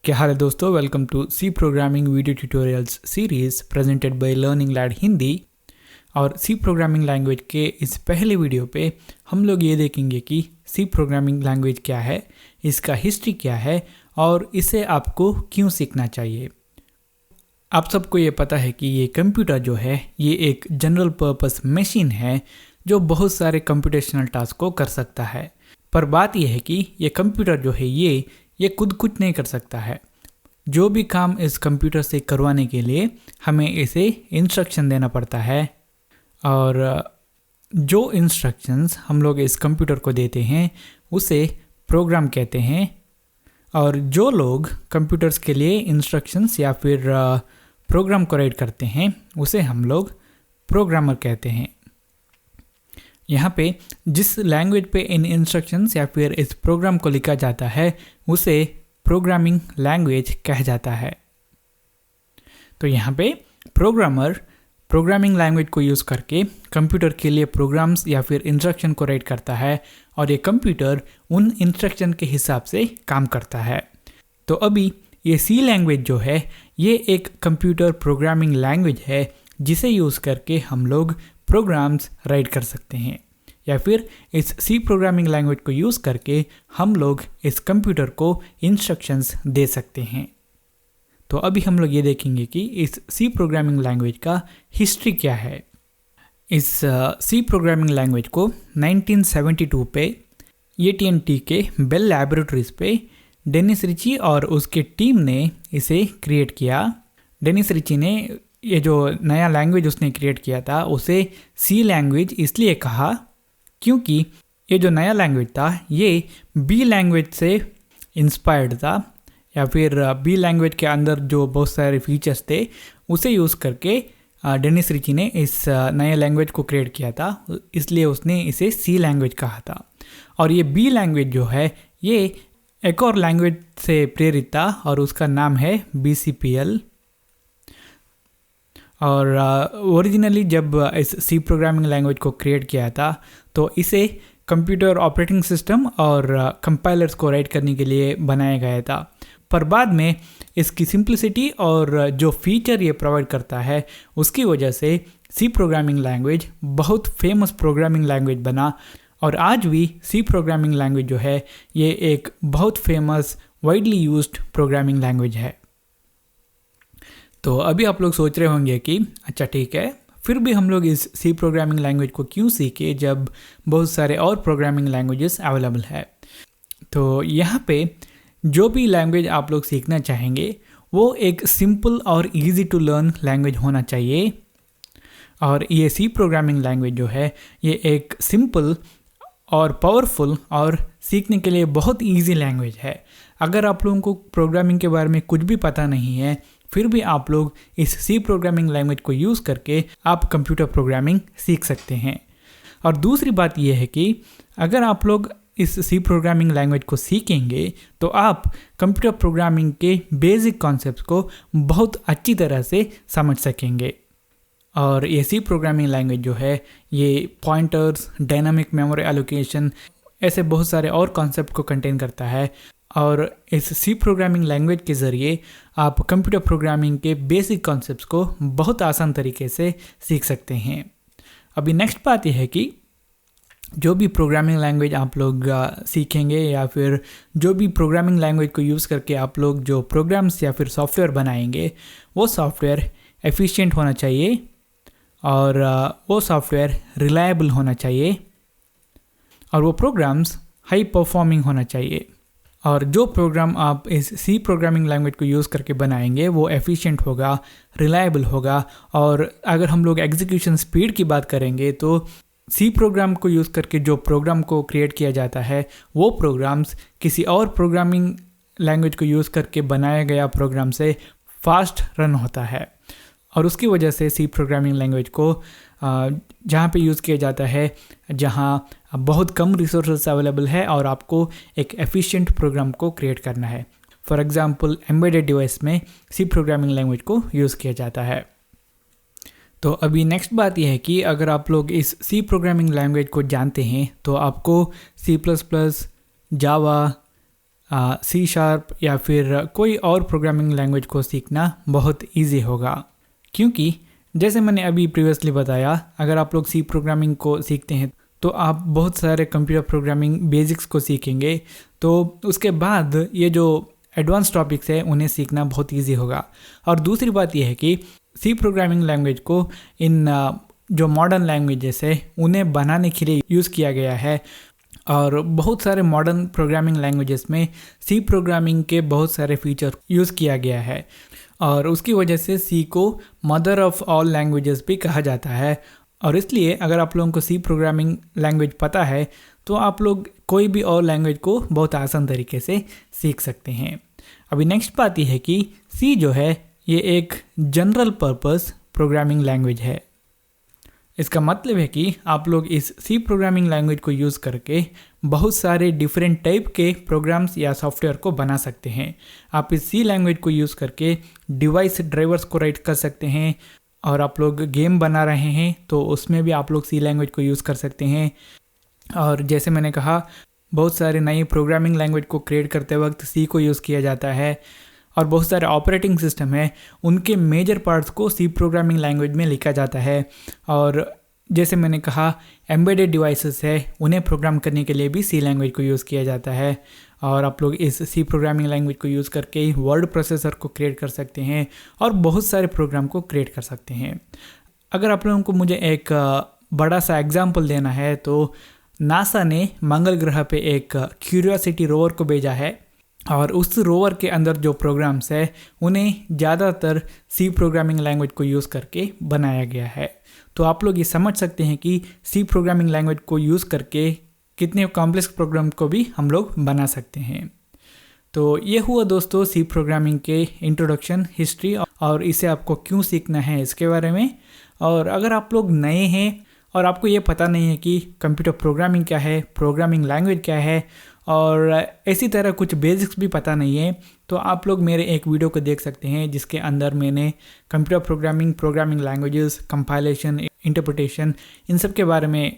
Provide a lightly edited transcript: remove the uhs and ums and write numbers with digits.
क्या हाल है दोस्तों। Welcome to C programming video tutorials series presented by learning lad Hindi. और सी प्रोग्रामिंग लैंग्वेज के इस पहले वीडियो पे हम लोग ये देखेंगे कि सी प्रोग्रामिंग लैंग्वेज क्या है, इसका हिस्ट्री क्या है और इसे आपको क्यों सीखना चाहिए। आप सबको ये पता है कि ये कंप्यूटर जो है ये एक जनरल पर्पस मशीन है जो बहुत सारे कंप्यूटेशनल टास्क को कर सकता है। पर बात यह है कि ये कंप्यूटर जो है ये खुद कुछ नहीं कर सकता है। जो भी काम इस कंप्यूटर से करवाने के लिए हमें इसे इंस्ट्रक्शन देना पड़ता है, और जो इंस्ट्रक्शंस हम लोग इस कंप्यूटर को देते हैं उसे प्रोग्राम कहते हैं। और जो लोग कंप्यूटर्स के लिए इंस्ट्रक्शंस या फिर प्रोग्राम को राइट करते हैं उसे हम लोग प्रोग्रामर कहते हैं। यहाँ पे जिस लैंग्वेज पे इन इंस्ट्रक्शंस या फिर इस प्रोग्राम को लिखा जाता है उसे प्रोग्रामिंग लैंग्वेज कहा जाता है। तो यहाँ पे प्रोग्रामर प्रोग्रामिंग लैंग्वेज को यूज़ करके कंप्यूटर के लिए प्रोग्राम्स या फिर इंस्ट्रक्शन को राइट करता है और ये कंप्यूटर उन इंस्ट्रक्शन के हिसाब से काम करता है। तो अभी ये सी लैंग्वेज जो है ये एक कंप्यूटर प्रोग्रामिंग लैंग्वेज है जिसे यूज़ करके हम लोग प्रोग्राम्स राइट कर सकते हैं, या फिर इस सी प्रोग्रामिंग लैंग्वेज को यूज़ करके हम लोग इस कंप्यूटर को इंस्ट्रक्शंस दे सकते हैं। तो अभी हम लोग ये देखेंगे कि इस सी प्रोग्रामिंग लैंग्वेज का हिस्ट्री क्या है। इस सी प्रोग्रामिंग लैंग्वेज को 1972 पे AT&T के बेल लैबोरेटरीज पे डेनिस रिची और उसके टीम ने इसे क्रिएट किया। डेनिस रिची ने ये जो नया लैंग्वेज उसने क्रिएट किया था उसे सी लैंग्वेज इसलिए कहा क्योंकि ये जो नया लैंग्वेज था ये बी लैंग्वेज से इंस्पायर्ड था, या फिर बी लैंग्वेज के अंदर जो बहुत सारे फीचर्स थे उसे यूज़ करके डेनिस रिची ने इस नए लैंग्वेज को क्रिएट किया था, इसलिए उसने इसे सी लैंग्वेज कहा था। और ये बी लैंग्वेज जो है ये एक और लैंग्वेज से प्रेरित था और उसका नाम है BCPL। और ओरिजिनली जब इस सी प्रोग्रामिंग लैंग्वेज को क्रिएट किया था तो इसे कंप्यूटर ऑपरेटिंग सिस्टम और कंपाइलर्स को राइट करने के लिए बनाया गया था। पर बाद में इसकी सिंप्लिसिटी और जो फीचर ये प्रोवाइड करता है उसकी वजह से सी प्रोग्रामिंग लैंग्वेज बहुत फेमस प्रोग्रामिंग लैंग्वेज बना। और आज भी सी प्रोग्रामिंग लैंग्वेज जो है ये एक बहुत famous widely used programming language है। तो अभी आप लोग सोच रहे होंगे कि अच्छा ठीक है, फिर भी हम लोग इस सी प्रोग्रामिंग लैंग्वेज को क्यों सीखे जब बहुत सारे और प्रोग्रामिंग लैंग्वेजेस अवेलेबल है। तो यहाँ पे जो भी लैंग्वेज आप लोग सीखना चाहेंगे वो एक सिंपल और इजी टू लर्न लैंग्वेज होना चाहिए। और ये सी प्रोग्रामिंग लैंग्वेज जो है ये एक सिंपल और पावरफुल और सीखने के लिए बहुत इजी लैंग्वेज है। अगर आप लोगों को प्रोग्रामिंग के बारे में कुछ भी पता नहीं है फिर भी आप लोग इस सी प्रोग्रामिंग लैंग्वेज को यूज़ करके आप कंप्यूटर प्रोग्रामिंग सीख सकते हैं। और दूसरी बात यह है कि अगर आप लोग इस सी प्रोग्रामिंग लैंग्वेज को सीखेंगे तो आप कंप्यूटर प्रोग्रामिंग के बेसिक कॉन्सेप्ट्स को बहुत अच्छी तरह से समझ सकेंगे। और ये सी प्रोग्रामिंग लैंग्वेज जो है ये पॉइंटर्स, डायनामिक मेमोरी एलोकेशन, ऐसे बहुत सारे और कॉन्सेप्ट को कंटेन करता है। और इस सी प्रोग्रामिंग लैंग्वेज के ज़रिए आप कंप्यूटर प्रोग्रामिंग के बेसिक कॉन्सेप्ट्स को बहुत आसान तरीके से सीख सकते हैं। अभी नेक्स्ट बात यह है कि जो भी प्रोग्रामिंग लैंग्वेज आप लोग सीखेंगे या फिर जो भी प्रोग्रामिंग लैंग्वेज को यूज़ करके आप लोग जो प्रोग्राम्स या फिर सॉफ्टवेयर बनाएंगे वो सॉफ्टवेयर एफिशिएंट होना चाहिए और वो सॉफ्टवेयर रिलायबल होना चाहिए और वो प्रोग्राम्स हाई परफॉर्मिंग होना चाहिए। और जो प्रोग्राम आप इस सी प्रोग्रामिंग लैंग्वेज को यूज़ करके बनाएंगे वो एफिशिएंट होगा, रिलायबल होगा। और अगर हम लोग एग्जीक्यूशन स्पीड की बात करेंगे तो सी प्रोग्राम को यूज़ करके जो प्रोग्राम को क्रिएट किया जाता है वो प्रोग्राम्स किसी और प्रोग्रामिंग लैंग्वेज को यूज़ करके बनाया गया प्रोग्राम से फास्ट रन होता है। और उसकी वजह से सी प्रोग्रामिंग लैंग्वेज को जहाँ पे यूज़ किया जाता है जहाँ बहुत कम रिसोर्सेस अवेलेबल है और आपको एक एफिशिएंट प्रोग्राम को क्रिएट करना है। फॉर एग्जांपल एम्बेडेड डिवाइस में सी प्रोग्रामिंग लैंग्वेज को यूज़ किया जाता है। तो अभी नेक्स्ट बात यह है कि अगर आप लोग इस सी प्रोग्रामिंग लैंग्वेज को जानते हैं तो आपको C++, जावा सी शार्प या फिर कोई और प्रोग्रामिंग लैंग्वेज को सीखना बहुत इजी होगा। क्योंकि जैसे मैंने अभी प्रीवियसली बताया, अगर आप लोग सी प्रोग्रामिंग को सीखते हैं तो आप बहुत सारे कंप्यूटर प्रोग्रामिंग बेसिक्स को सीखेंगे, तो उसके बाद ये जो एडवांस टॉपिक्स है उन्हें सीखना बहुत इजी होगा। और दूसरी बात यह है कि सी प्रोग्रामिंग लैंग्वेज को इन जो मॉडर्न लैंग्वेजेस है उन्हें बनाने के लिए यूज़ किया गया है। और बहुत सारे मॉडर्न प्रोग्रामिंग लैंग्वेजेस में सी प्रोग्रामिंग के बहुत सारे फीचर यूज़ किया गया है, और उसकी वजह से सी को मदर ऑफ ऑल लैंग्वेजेस भी कहा जाता है। और इसलिए अगर आप लोगों को सी प्रोग्रामिंग लैंग्वेज पता है तो आप लोग कोई भी और लैंग्वेज को बहुत आसान तरीके से सीख सकते हैं। अभी नेक्स्ट बात यह है कि सी जो है ये एक जनरल पर्पस प्रोग्रामिंग लैंग्वेज है। इसका मतलब है कि आप लोग इस सी प्रोग्रामिंग लैंग्वेज को यूज़ करके बहुत सारे डिफरेंट टाइप के प्रोग्राम्स या सॉफ्टवेयर को बना सकते हैं। आप इस सी लैंग्वेज को यूज़ करके डिवाइस ड्राइवर्स को राइट कर सकते हैं, और आप लोग गेम बना रहे हैं तो उसमें भी आप लोग सी लैंग्वेज को यूज़ कर सकते हैं। और जैसे मैंने कहा, बहुत सारे नई प्रोग्रामिंग लैंग्वेज को क्रिएट करते वक्त सी को यूज़ किया जाता है, और बहुत सारे ऑपरेटिंग सिस्टम है उनके मेजर पार्ट्स को सी प्रोग्रामिंग लैंग्वेज में लिखा जाता है। और जैसे मैंने कहा, एम्बेडेड डिवाइसेस है उन्हें प्रोग्राम करने के लिए भी सी लैंग्वेज को यूज़ किया जाता है। और आप लोग इस सी प्रोग्रामिंग लैंग्वेज को यूज़ करके वर्ड प्रोसेसर को क्रिएट कर सकते हैं और बहुत सारे प्रोग्राम को क्रिएट कर सकते हैं। अगर आप लोगों को मुझे एक बड़ा सा एग्जाम्पल देना है तो नासा ने मंगल ग्रह पे एक क्यूरियोसिटी रोवर को भेजा है, और उस रोवर के अंदर जो प्रोग्राम्स है उन्हें ज़्यादातर सी प्रोग्रामिंग लैंग्वेज को यूज़ करके बनाया गया है। तो आप लोग ये समझ सकते हैं कि सी प्रोग्रामिंग लैंग्वेज को यूज़ करके कितने कॉम्प्लेक्स प्रोग्राम को भी हम लोग बना सकते हैं। तो ये हुआ दोस्तों सी प्रोग्रामिंग के इंट्रोडक्शन, हिस्ट्री और इसे आपको क्यों सीखना है इसके बारे में। और अगर आप लोग नए हैं और आपको ये पता नहीं है कि कंप्यूटर प्रोग्रामिंग क्या है, प्रोग्रामिंग लैंग्वेज क्या है, और इसी तरह कुछ बेसिक्स भी पता नहीं है, तो आप लोग मेरे एक वीडियो को देख सकते हैं जिसके अंदर मैंने computer programming, programming languages, compilation, interpretation, इन सब के बारे में